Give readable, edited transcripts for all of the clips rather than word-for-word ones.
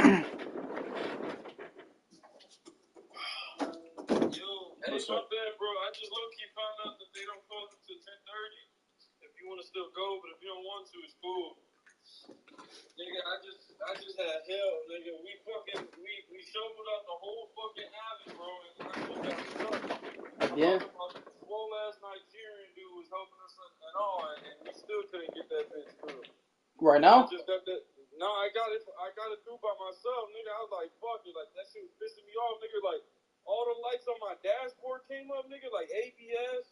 What's up? Bad, bro. I just low-key found out that they don't close until 10:30. If you want to still go, but if you don't want to, it's cool. Nigga, I just had hell, nigga. We shoveled out the whole fucking alley, bro, and I just got stuck. Yeah. My swole ass Nigerian dude was helping us and all, and we still couldn't get that bitch through. Right now? I just got that. No, I got it through by myself, nigga. I was like, fuck it, like that shit was pissing me off, nigga. Like all the lights on my dashboard came up, nigga. Like ABS,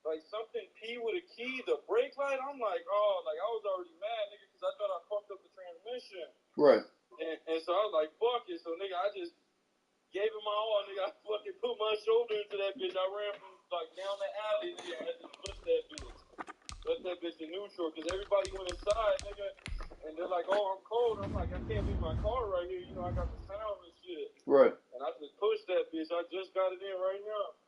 like something P with a key, the brake light. I'm like, oh, like I was already mad, nigga, because I thought I fucked up the transmission. Right. And so I was like, fuck it. So nigga, I just gave it my all, nigga. I fucking put my shoulder into that bitch. I ran from like down the alley, nigga. I just pushed that bitch. Let that bitch in neutral, because everybody went inside, nigga. And they're like, oh, I'm cold. I'm like, I can't leave my car right here. You know, I got the sound and shit. Right. And I just pushed that bitch. I just got it in right now.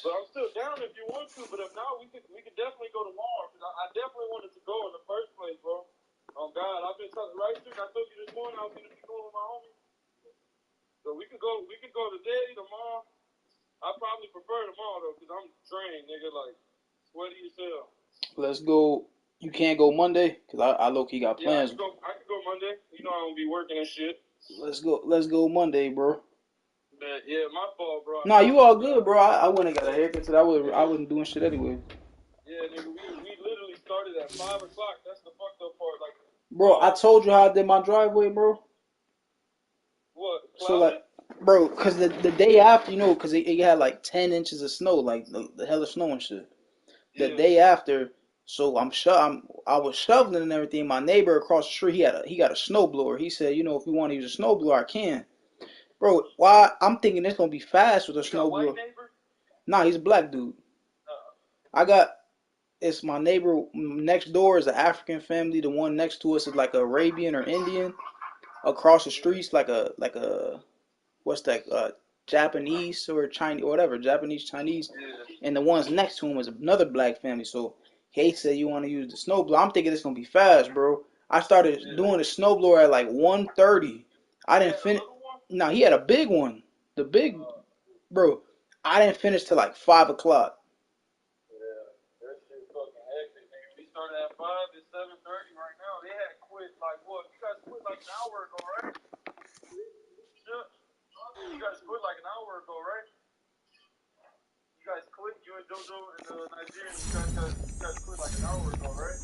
But I'm still down if you want to. But if not, we could definitely go tomorrow. Because I definitely wanted to go in the first place, bro. Oh, God. I've been talking right through. I told you this morning I was going to be going with my homie. So we could go today, tomorrow. I probably prefer tomorrow, though, because I'm drained, nigga. Like, sweaty as hell. Let's go. You can't go Monday because I low key got plans. Yeah, I could go Monday. You know I don't be working and shit. Let's go Monday, bro. But yeah, my fault, bro. Nah, you all good, bro. I wouldn't have got a haircut today. I wasn't doing shit anyway. Yeah, nigga, we literally started at 5 o'clock. That's the fucked up part. Like, bro, I told you how I did my driveway, bro. What? So like, bro, cause the day after, you know, cause it had like 10 inches of snow, like the hell of snow and shit. The day after, so I was shoveling and everything. My neighbor across the street, he got a snowblower. He said, you know, if you want to use a snowblower, I can. Bro, why? I'm thinking it's gonna be fast with a snowblower. Nah, he's a black dude. It's my neighbor next door is an African family. The one next to us is like Arabian or Indian. Across the streets, like a what's that? Japanese or Chinese or whatever, Japanese, Chinese. And the ones next to him was another black family. So he said you want to use the snowblower. I'm thinking it's gonna be fast, bro. I started doing the snowblower at like 1:30. I didn't finish. No, he had a big one. The big, bro. I didn't finish till like 5 o'clock. Yeah, that shit fucking hectic, nigga. We started at 5 to 7:30 right now. They had quit like what? You guys quit like an hour ago, right? Shit. You guys quit like an hour ago, right? You guys quit. You and Jojo and the Nigerian. You guys quit like an hour ago, right?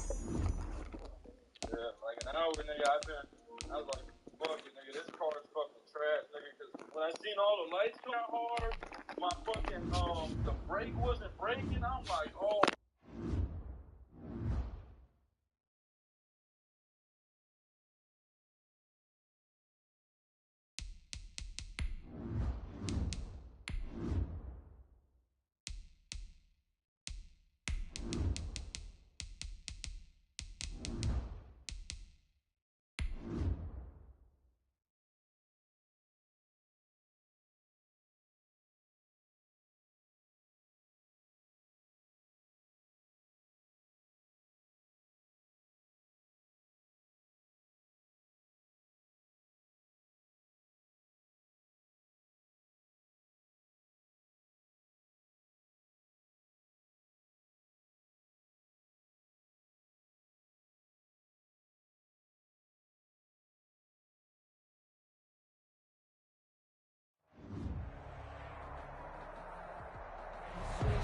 Yeah, like an hour, nigga. I was like, fuck it, nigga. This car is fucking trash, nigga. Because when I seen all the lights come out hard, my fucking the brake wasn't braking. I'm like, oh.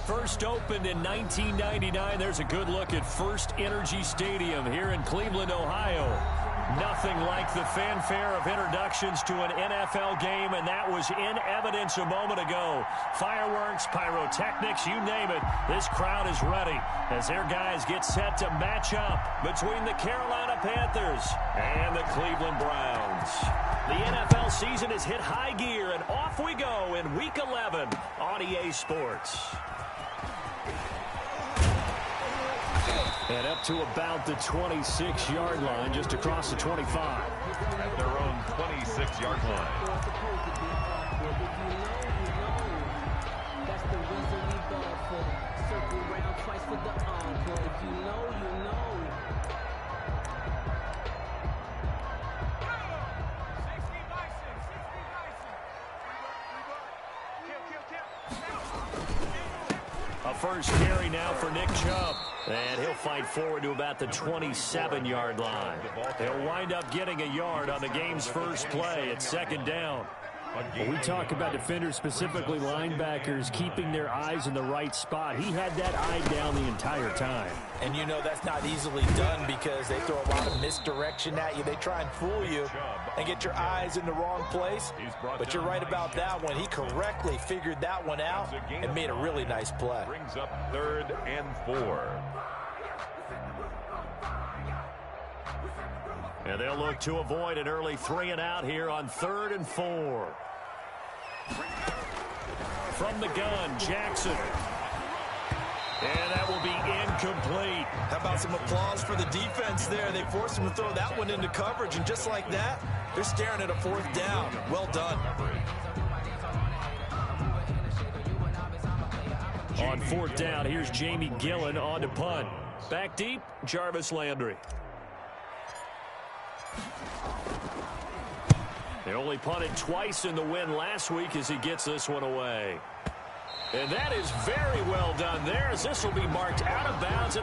First opened in 1999. There's a good look at First Energy Stadium here in Cleveland, Ohio. Nothing like the fanfare of introductions to an NFL game, and that was in evidence a moment ago. Fireworks, pyrotechnics, you name it. This crowd is ready as their guys get set to match up between the Carolina Panthers and the Cleveland Browns. The NFL season has hit high gear, and off we go in Week 11 on EA Sports. And up to about the 26-yard line, just across the 25. At their own 26-yard line. That's the reason we ball for. Circle round twice for the encore. If you know, you know. first carry now for Nick Chubb. And he'll fight forward to about the 27-yard line. He'll wind up getting a yard on the game's first play at second down. When we talk about defenders, specifically linebackers, keeping their eyes in the right spot, he had that eye down the entire time. And you know that's not easily done because they throw a lot of misdirection at you. They try and fool you and get your eyes in the wrong place. But you're right about that one. He correctly figured that one out and made a really nice play. Brings up 3rd and 4. And they'll look to avoid an early 3 and out here on 3rd and 4. From the gun, Jackson. And that will be incomplete. How about some applause for the defense there? They forced him to throw that one into coverage, and just like that, they're staring at a 4th down. Well done. On 4th down, here's Jamie Gillen on to punt. Back deep, Jarvis Landry. They only punted twice in the win last week as he gets this one away. And that is very well done there, as this will be marked out of bounds.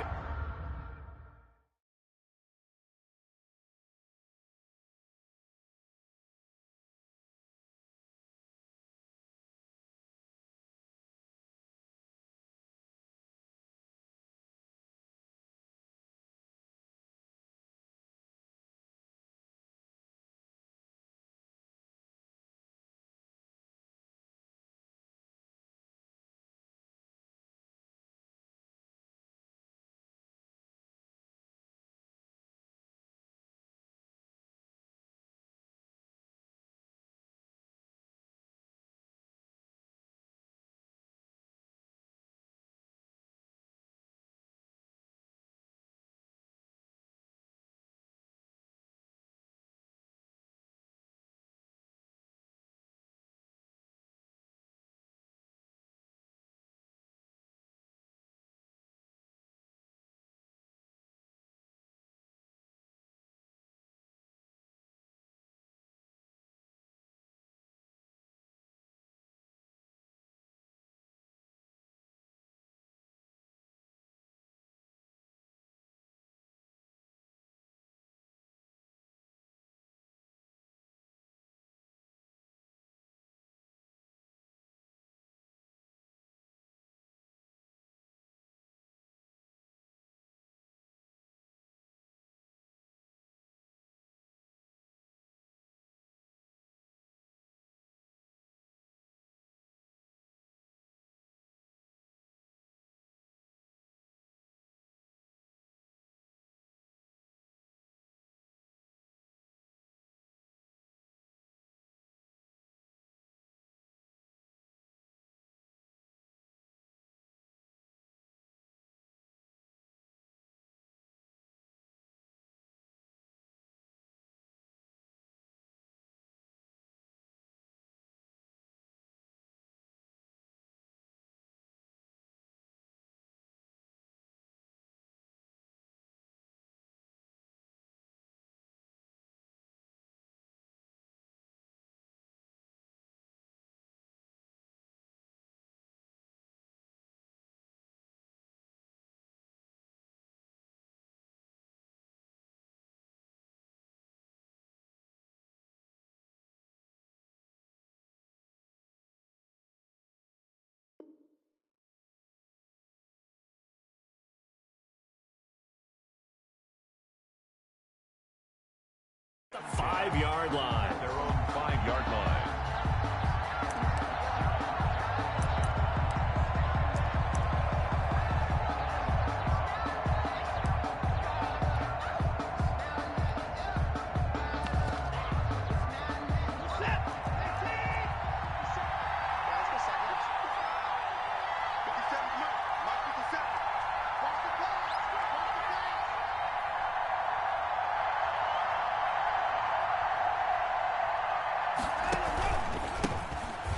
The 5-yard line. Their own 5-yard line.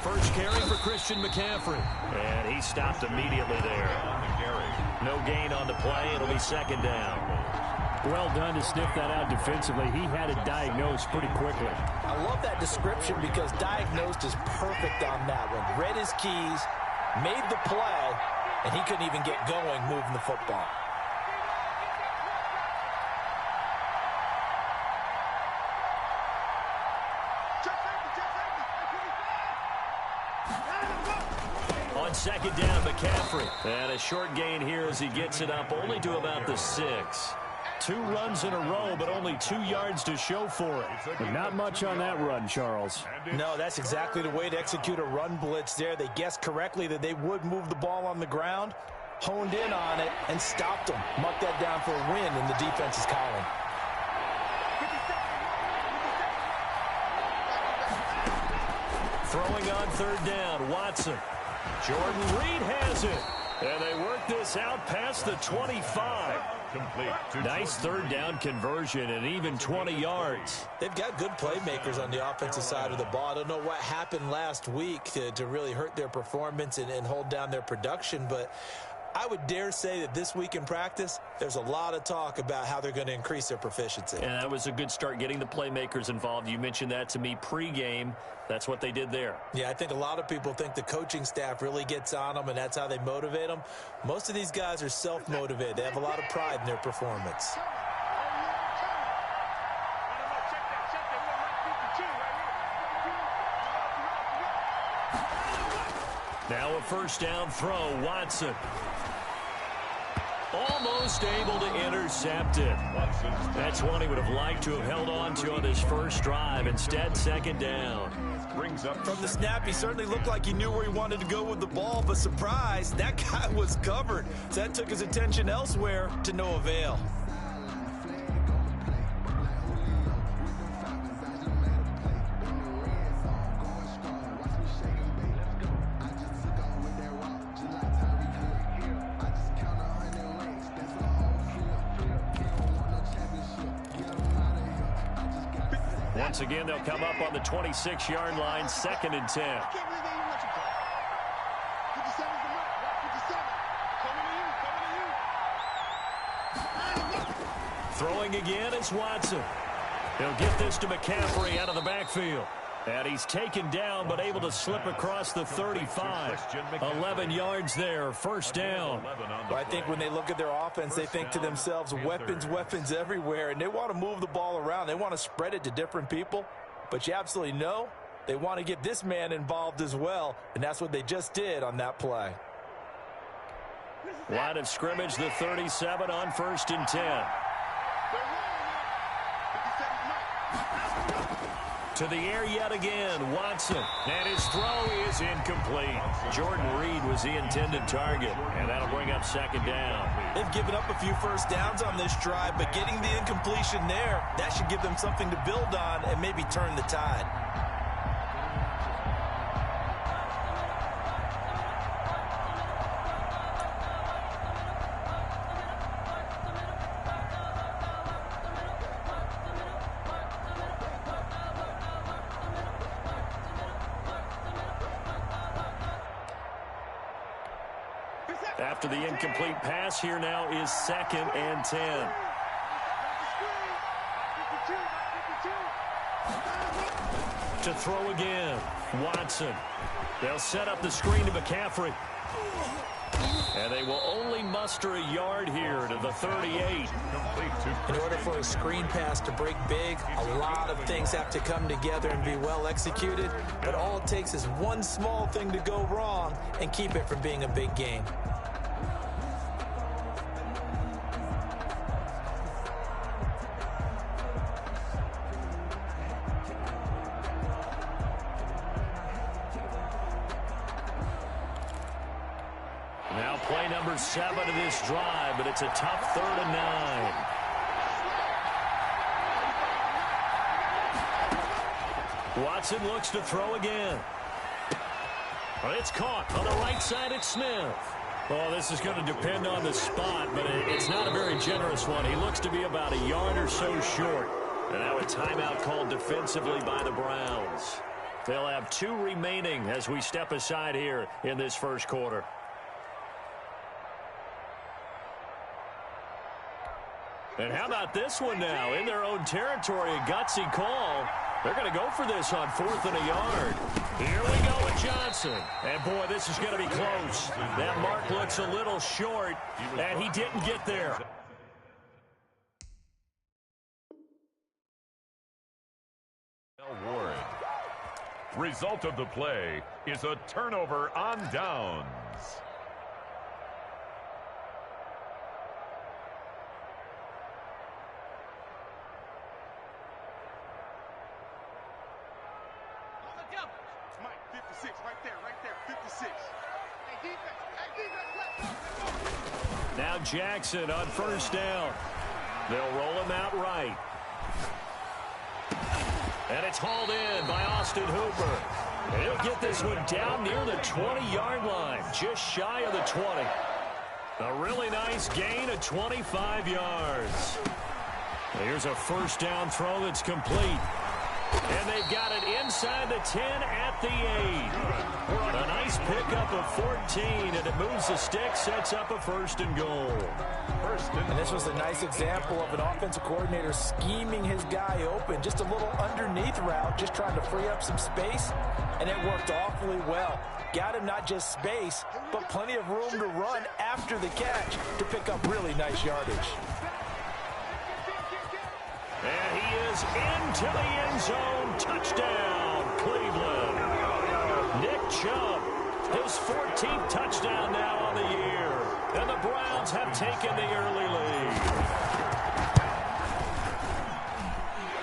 First carry for Christian McCaffrey. And he stopped immediately there. No gain on the play. It'll be second down. Well done to sniff that out defensively. He had it diagnosed pretty quickly. I love that description because diagnosed is perfect on that one. Read his keys, made the play, and he couldn't even get going moving the football. On second down, McCaffrey. And a short gain here as he gets it up only to about the 6. 2 runs in a row, but only 2 yards to show for it. But not much on that run, Charles. No, that's exactly the way to execute a run blitz there. They guessed correctly that they would move the ball on the ground, honed in on it, and stopped them. Marked that down for a win in the defense's column. Throwing on third down, Watson. Jordan Reed has it. And they work this out past the 25. Nice third down conversion and even 20 yards. They've got good playmakers on the offensive side of the ball. I don't know what happened last week to really hurt their performance and hold down their production, but I would dare say that this week in practice, there's a lot of talk about how they're going to increase their proficiency. And that was a good start getting the playmakers involved. You mentioned that to me pregame. That's what they did there. Yeah, I think a lot of people think the coaching staff really gets on them, and that's how they motivate them. Most of these guys are self-motivated. They have a lot of pride in their performance. Now a first down throw, Watson. Almost able to intercept it. That's one he would have liked to have held on to on his first drive. Instead, second down. From the snap, he certainly looked like he knew where he wanted to go with the ball, but surprise, that guy was covered. So that took his attention elsewhere to no avail. Once again, they'll come up on the 26-yard line, 2nd and 10. Throwing again is Watson. He'll get this to McCaffrey out of the backfield. And he's taken down, but able to slip across the 35. 11 yards there, first down. Well, I think when they look at their offense, they think to themselves, weapons, weapons everywhere. And they want to move the ball around. They want to spread it to different people. But you absolutely know they want to get this man involved as well. And that's what they just did on that play. Line of scrimmage, the 37 on 1st and 10. To the air yet again, Watson. And his throw is incomplete. Jordan Reed was the intended target, and that'll bring up second down. They've given up a few first downs on this drive, but getting the incompletion there, that should give them something to build on and maybe turn the tide. After the incomplete pass, here now is 2nd and 10. To throw again, Watson. They'll set up the screen to McCaffrey. And they will only muster a yard here to the 38. In order for a screen pass to break big, a lot of things have to come together and be well executed. But all it takes is one small thing to go wrong and keep it from being a big game. Now play number 7 of this drive, but it's a tough 3rd and 9. Watson looks to throw again. Well, it's caught on the right side. It's Smith. Oh, this is going to depend on the spot, but it's not a very generous one. He looks to be about a yard or so short. And now a timeout called defensively by the Browns. They'll have 2 remaining as we step aside here in this first quarter. And how about this one now? In their own territory, a gutsy call. They're going to go for this on 4th and a yard. Here we go with Johnson. And, boy, this is going to be close. That mark looks a little short, and he didn't get there. Warren. Result of the play is a turnover on downs. Mike, 56, right there, 56. Hey, defense. Now Jackson on 1st down. They'll roll him out right. And it's hauled in by Austin Hooper. And he'll get this one down near the 20-yard line, just shy of the 20. A really nice gain of 25 yards. Here's a 1st down throw that's complete. And they've got it inside the 10 at the 8. A nice pickup of 14, and it moves the stick, sets up a 1st and goal. And this was a nice example of an offensive coordinator scheming his guy open. Just a little underneath route, just trying to free up some space, and it worked awfully well. Got him not just space, but plenty of room to run after the catch to pick up really nice yardage. And he is into the end zone. Touchdown, Cleveland. Nick Chubb, his 14th touchdown now on the year. And the Browns have taken the early lead.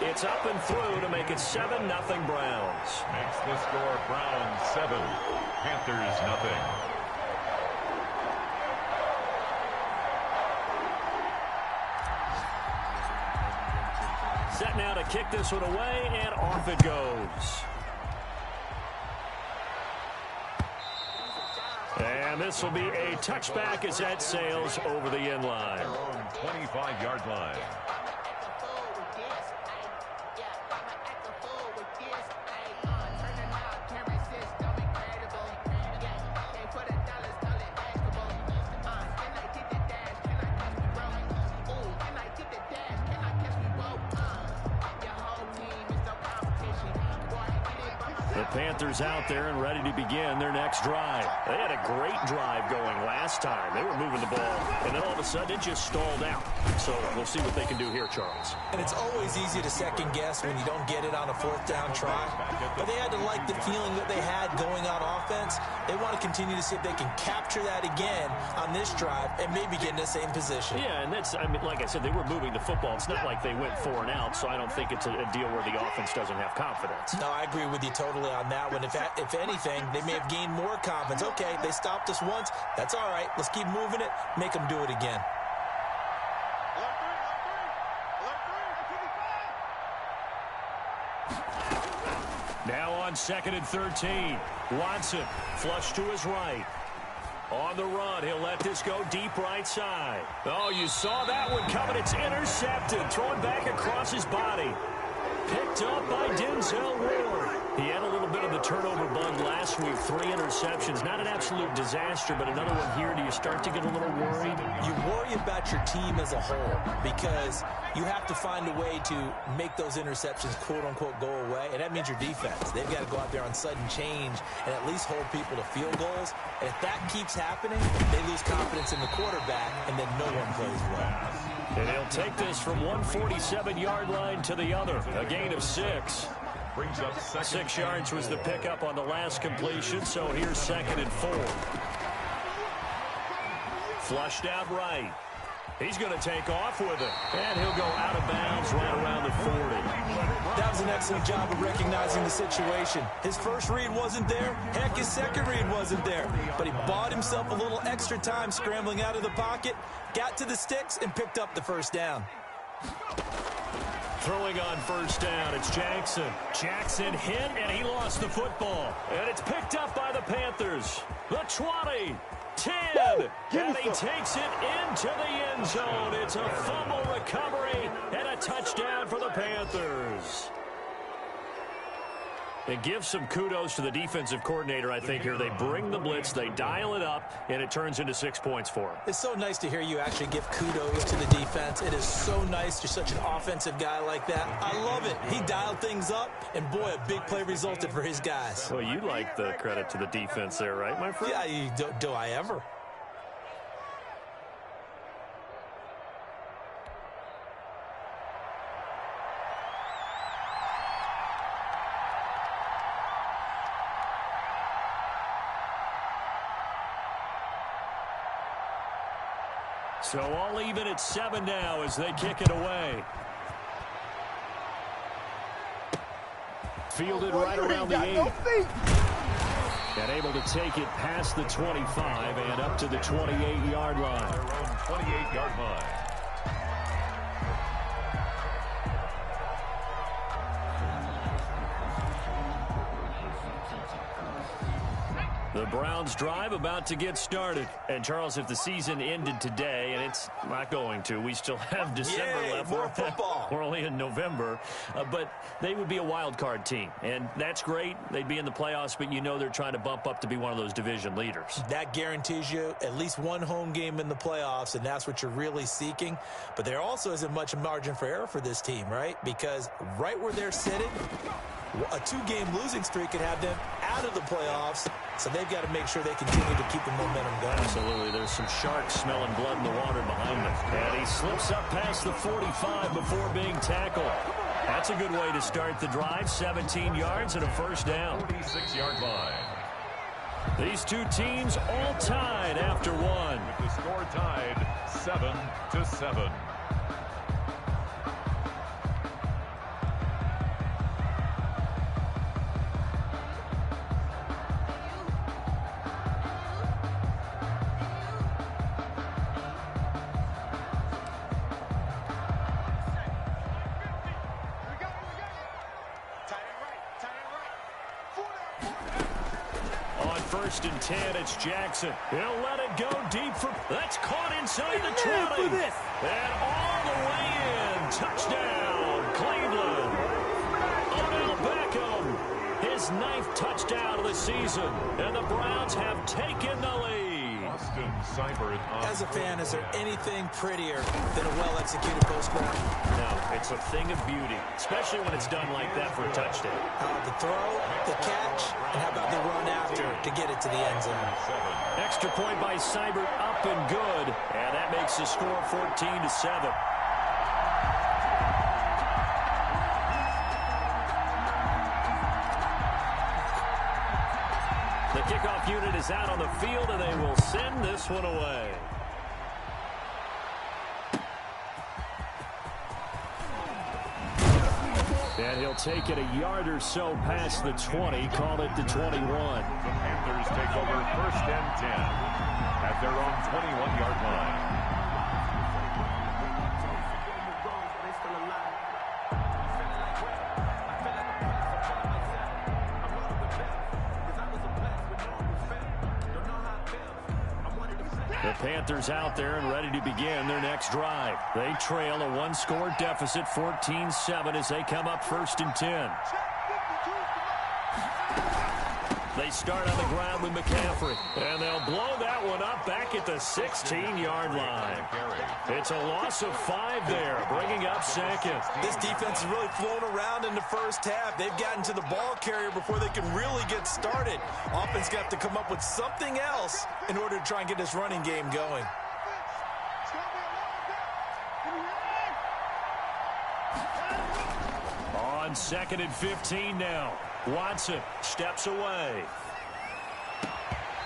It's up and through to make it 7-0 Browns. Makes the score Browns 7, Panthers nothing. Set now to kick this one away, and off it goes. And this will be a touchback as that sails over the end line. Their own 25-yard line. Panthers out there and ready to begin their next drive. They had a great drive going last time. They were moving the ball, and then all of a sudden it just stalled out. So we'll see what they can do here, Charles. And it's always easy to second guess when you don't get it on a 4th down try. But they had to like the feeling that they had going on offense. They want to continue to see if they can capture that again on this drive and maybe get in the same position. Yeah, and that's, I mean, like I said, they were moving the football. It's not like they went 4 and out, so I don't think it's a deal where the offense doesn't have confidence. No, I agree with you totally on that one. If anything, they may have gained more confidence. Okay, they stopped us once. That's all right. Let's keep moving it. Make them do it again. Now on 2nd and 13. Watson flush to his right. On the run, he'll let this go deep right side. Oh, you saw that one coming. It's intercepted. Thrown back across his body. Picked up by Denzel Ward. He had a little bit of the turnover bug last week. 3 interceptions. Not an absolute disaster, but another one here. Do you start to get a little worried? You worry about your team as a whole because you have to find a way to make those interceptions, quote-unquote, go away, and that means your defense. They've got to go out there on sudden change and at least hold people to field goals. And if that keeps happening, they lose confidence in the quarterback, and then no one plays well. And he'll take this from 147-yard line to the other. A gain of 6. Brings up 6 yards was the pickup on the last completion, so here's 2nd and 4. Flushed out right. He's going to take off with it. And he'll go out of bounds right around the 40. That was an excellent job of recognizing the situation. His first read wasn't there. Heck, his second read wasn't there. But he bought himself a little extra time scrambling out of the pocket, got to the sticks, and picked up the 1st down. Throwing on 1st down, it's Jackson. Jackson hit, and he lost the football. And it's picked up by the Panthers. The 20, 10, and he takes it into the end zone. It's a fumble recovery and a touchdown for the Panthers. And give some kudos to the defensive coordinator, I think, here. They bring the blitz, they dial it up, and it turns into 6 points for them. It's so nice to hear you actually give kudos to the defense. It is so nice. You're such an offensive guy like that. I love it. He dialed things up, and boy, a big play resulted for his guys. Well, you like the credit to the defense there, right, my friend? Yeah, do I ever? So all even at 7 now as they kick it away. Fielded right around the 8. And able to take it past the 25 and up to the 28-yard line. Their own 28-yard line. The Browns drive about to get started. And, Charles, if the season ended today, and it's not going to, we still have December left. More football. We're only in November. But they would be a wild card team. And that's great. They'd be in the playoffs, but you know they're trying to bump up to be one of those division leaders. That guarantees you at least one home game in the playoffs, and that's what you're really seeking. But there also isn't much margin for error for this team, right? Because right where they're sitting, a 2-game losing streak could have them out of the playoffs, so they've got to make sure they continue to keep the momentum going. Absolutely. There's some sharks smelling blood in the water behind them. And he slips up past the 45 before being tackled. That's a good way to start the drive. 17 yards and a first down. 46-yard line. These two teams all tied after one. With the score tied 7-7. First and 10, it's Jackson. He'll let it go deep for... That's caught inside the 20. And all the way in. Touchdown, Cleveland. Odell Beckham, his 9th touchdown of the season. And the Browns have taken the lead. As a fan, is there anything prettier than a well-executed post route? No, it's a thing of beauty, especially when it's done like that for a touchdown. How about the throw, the catch, and how about the run after to get it to the end zone? Extra point by Seibert, up and good, and that makes the score 14-7. The kickoff unit is out on the field, and they will send this one away. And he'll take it a yard or so past the 20, call it the 21. The Panthers take over 1st and 10 at their own 21-yard line. The Panthers out there and ready to begin their next drive. They trail a 1-score deficit, 14-7, as they come up 1st and 10. They start on the ground with McCaffrey, and they'll blow that one up back at the 16-yard line. It's a loss of 5 there, bringing up 2nd. This defense has really flown around in the first half. They've gotten to the ball carrier before they can really get started. Offense got to come up with something else in order to try and get this running game going. On 2nd and 15 now. Watson steps away.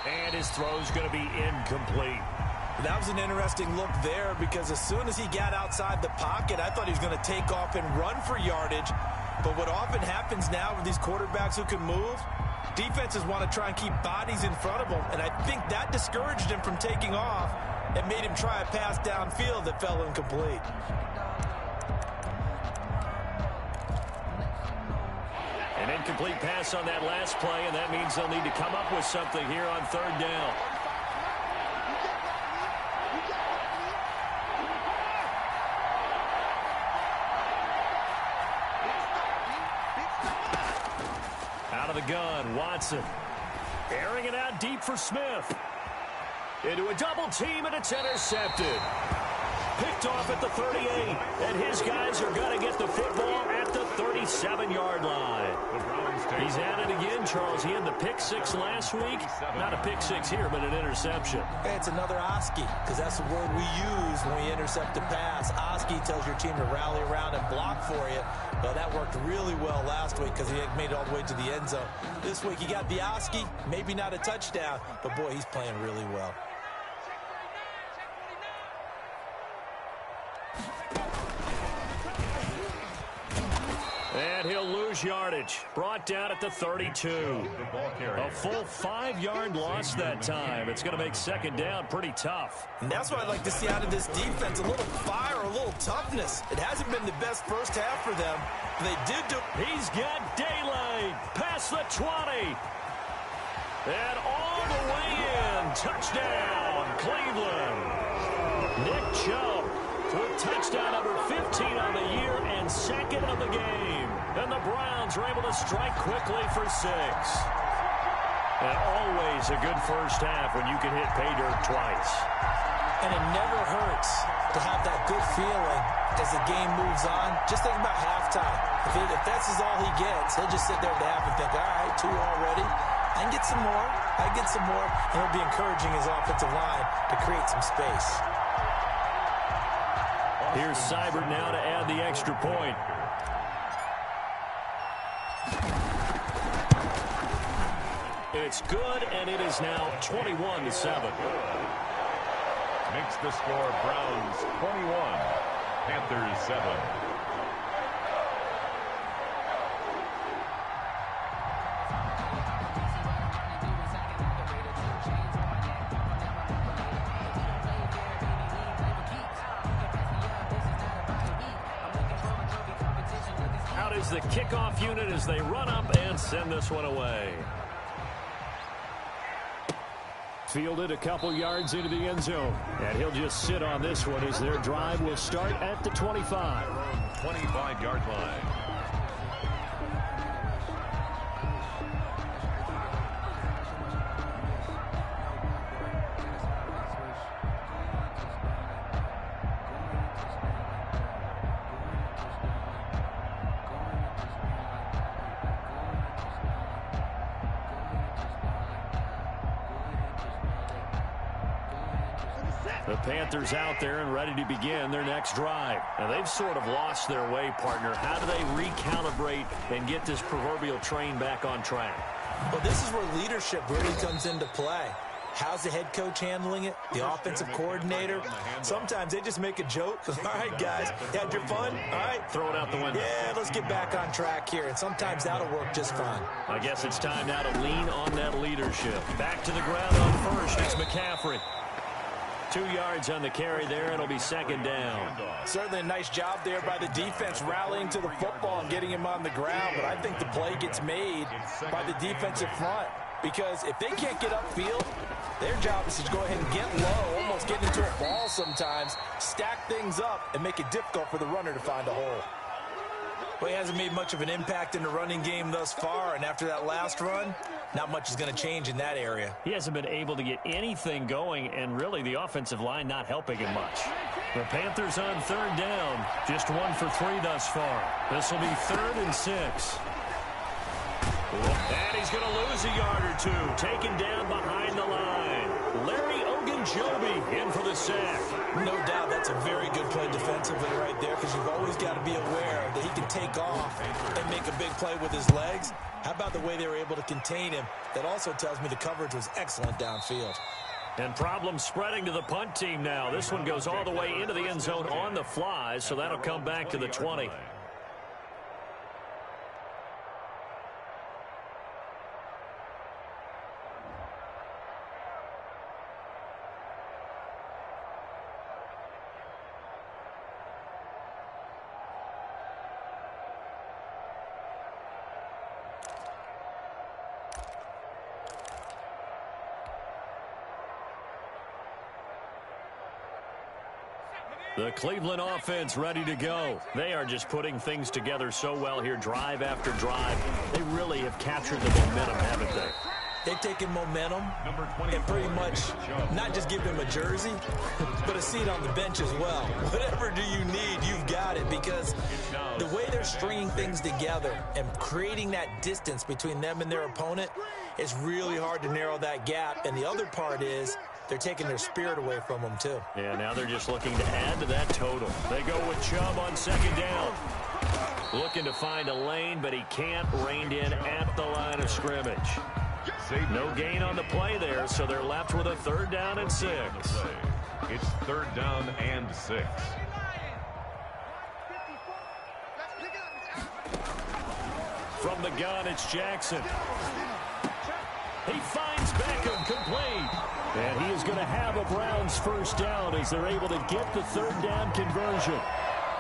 And his throw's going to be incomplete. That was an interesting look there because as soon as he got outside the pocket, I thought he was going to take off and run for yardage. But what often happens now with these quarterbacks who can move, defenses want to try and keep bodies in front of them. And I think that discouraged him from taking off and made him try a pass downfield that fell incomplete. An incomplete pass on that last play, and that means they'll need to come up with something here on 3rd down. Out of the gun, Watson. Airing it out deep for Smith. Into a double team, and it's intercepted. Picked off at the 38, and his guys are going to get the football at the 37-yard line. He's at it again, Charles. He had the pick six last week. Not a pick six here, but an interception. Hey, it's another Oski, because that's the word we use when we intercept a pass. Oski tells your team to rally around and block for you. But that worked really well last week because he had made it all the way to the end zone. This week he got the Oski, maybe not a touchdown, but boy, he's playing really well. And he'll lose yardage. Brought down at the 32. A full 5-yard loss that time. It's going to make second down pretty tough. And that's what I'd like to see out of this defense. A little fire, a little toughness. It hasn't been the best first half for them. They did do... He's got daylight. Past the 20. And all the way in. Touchdown, Cleveland. Nick Chubb for touchdown number 15 on the year and second of the game. And the Browns are able to strike quickly for 6. And always a good first half when you can hit pay dirt twice. And it never hurts to have that good feeling as the game moves on. Just think about halftime. If that's all he gets, he'll just sit there at the half and think, all right, 2 already. I can get some more. I can get some more. And he'll be encouraging his offensive line to create some space. Here's Seibert now to add the extra point. It's good, and it is now 21-7. Makes the score Browns 21, Panthers 7. Out is the kickoff unit as they run up and send this one away. Fielded a couple yards into the end zone. And he'll just sit on this one as their drive will start at the 25. 25-yard line. The Panthers out there and ready to begin their next drive. Now, they've sort of lost their way, partner. How do they recalibrate and get this proverbial train back on track? Well, this is where leadership really comes into play. How's the head coach handling it? The offensive coordinator? Sometimes they just make a joke. All right, guys, you had your fun? All right. Throw it out the window. Yeah, let's get back on track here. And sometimes that'll work just fine. I guess it's time now to lean on that leadership. Back to the ground on first. It's McCaffrey. 2 yards on the carry there. It'll be second down. Certainly a nice job there by the defense rallying to the football and getting him on the ground. But I think the play gets made by the defensive front. Because if they can't get upfield, their job is to go ahead and get low, almost get into a ball sometimes, stack things up, and make it difficult for the runner to find a hole. Well, he hasn't made much of an impact in the running game thus far, and after that last run, not much is going to change in that area. He hasn't been able to get anything going, and really the offensive line not helping him much. The Panthers on third down, just 1 for 3 thus far. This will be 3rd and 6. And he's going to lose a yard or 2, taken down behind the line. Larry Ogunjobi in for the sack. No doubt that's a very good play defensively right there, because you've always got to be aware that he can take off and make a big play with his legs. How about the way they were able to contain him? That also tells me the coverage was excellent downfield. And problems spreading to the punt team now. This one goes all the way into the end zone on the fly, so that'll come back to the 20. The Cleveland offense ready to go. They are just putting things together so well here, drive after drive. They really have captured the momentum, haven't they? They've taken momentum and pretty much not just give him a jersey, but a seat on the bench as well. Whatever do you need, you've got it, because the way they're stringing things together and creating that distance between them and their opponent, it's really hard to narrow that gap. And the other part is they're taking their spirit away from them, too. Yeah, now they're just looking to add to that total. They go with Chubb on second down. Looking to find a lane, but he can't. Reined in at the line of scrimmage. No gain on the play there, so they're left with a 3rd down and 6. It's 3rd down and 6. From the gun, it's Jackson. He finds Beckham, complete. And he is going to have a Browns 1st down as they're able to get the 3rd down conversion.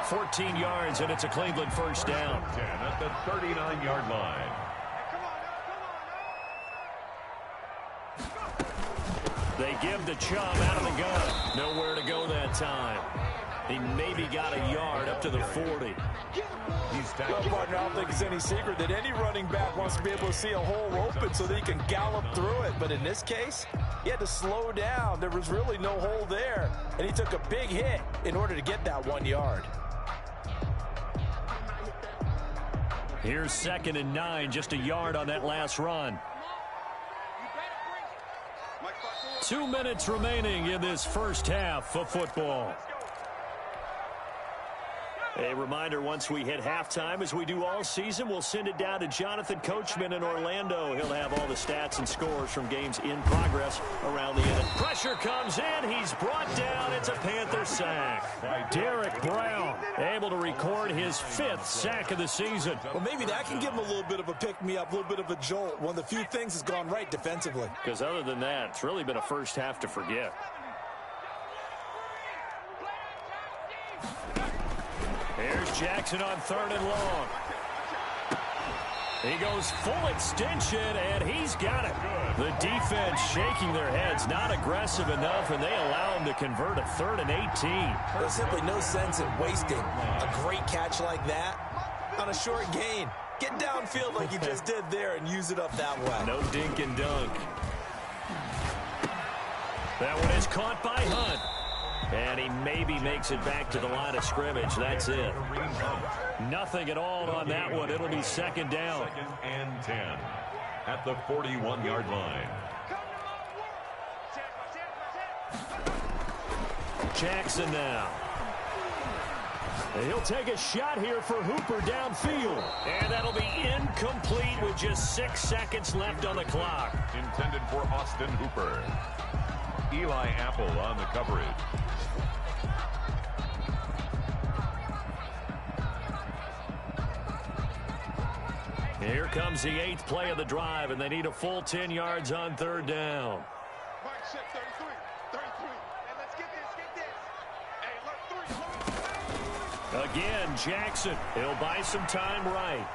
14 yards, and it's a Cleveland 1st down. 10 at the 39-yard line. They give the Chubb out of the gun. Nowhere to go that time. He maybe got a yard up to the 40. Well, partner, I don't think it's any secret that any running back wants to be able to see a hole open so that he can gallop through it. But in this case, he had to slow down. There was really no hole there. And he took a big hit in order to get that 1 yard. Here's 2nd and 9, just a yard on that last run. 2 minutes remaining in this first half of football. A reminder, once we hit halftime, as we do all season, we'll send it down to Jonathan Coachman in Orlando. He'll have all the stats and scores from games in progress around the end. Pressure comes in. He's brought down. It's a Panther sack. Derek Brown able to record his 5th sack of the season. Well, maybe that can give him a little bit of a pick-me-up, a little bit of a jolt. One of the few things that's gone right defensively. Because other than that, it's really been a first half to forget. Here's Jackson on 3rd and long. He goes full extension, and he's got it. The defense shaking their heads, not aggressive enough, and they allow him to convert a 3rd and 18. There's simply no sense in wasting a great catch like that on a short gain. Get downfield like you just did there and use it up that way. No dink and dunk. That one is caught by Hunt. And he maybe makes it back to the line of scrimmage. That's it. Nothing at all on that one. It'll be 2nd down. 2nd and 10 at the 41-yard line. Jackson now. He'll take a shot here for Hooper downfield. And that'll be incomplete with just 6 seconds left on the clock. Intended for Austin Hooper. Eli Apple on the coverage. Here comes the 8th play of the drive, and they need a full 10 yards on 3rd down. Mike, set 33. 33. And let's get this. Hey, look, 3. Again, Jackson. He'll buy some time right.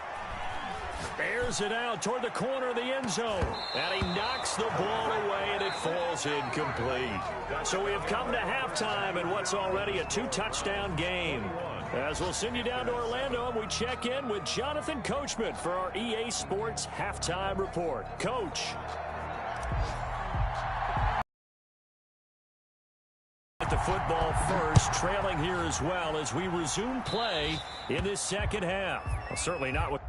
Airs it out toward the corner of the end zone. And he knocks the ball away, and it falls incomplete. So we have come to halftime in what's already a 2-touchdown game. As we'll send you down to Orlando, and we check in with Jonathan Coachman for our EA Sports Halftime Report. Coach. At the football first, trailing here as well as we resume play in this second half. Well, certainly not with